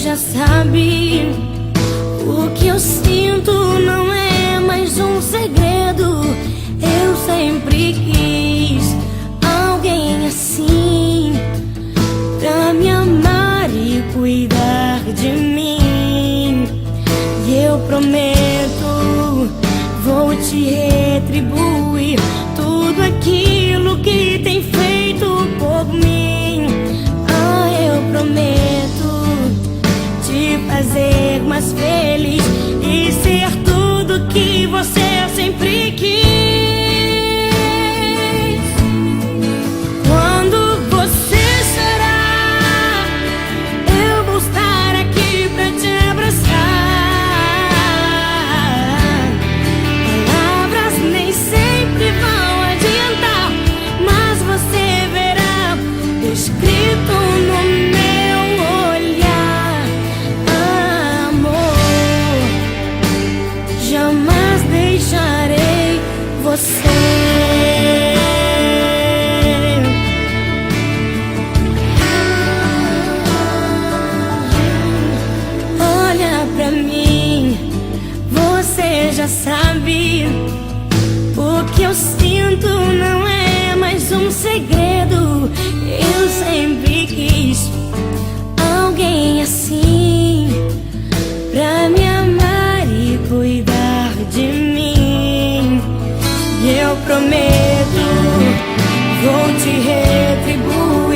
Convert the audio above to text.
já sabe. O que eu sinto não é mais um segredo. Eu sempre quis alguém assim, pra me amar e cuidar de mim. E eu prometo, vou te retribuir tudo aquilo que tem feito por mim. Ah, eu prometo te fazer mais feliz e ser tudo que você sempre quis. Quando você chorar, eu vou estar aqui pra te abraçar. Palavras nem sempre vão adiantar, mas você verá escrito no meu olhar. Amor, jamais deixarei você. Olha pra mim, você já sabe. O que eu sinto não é mais um segredo. Eu sempre quis alguém assim, pra me amar e cuidar de mim. E eu prometo, vou te retribuir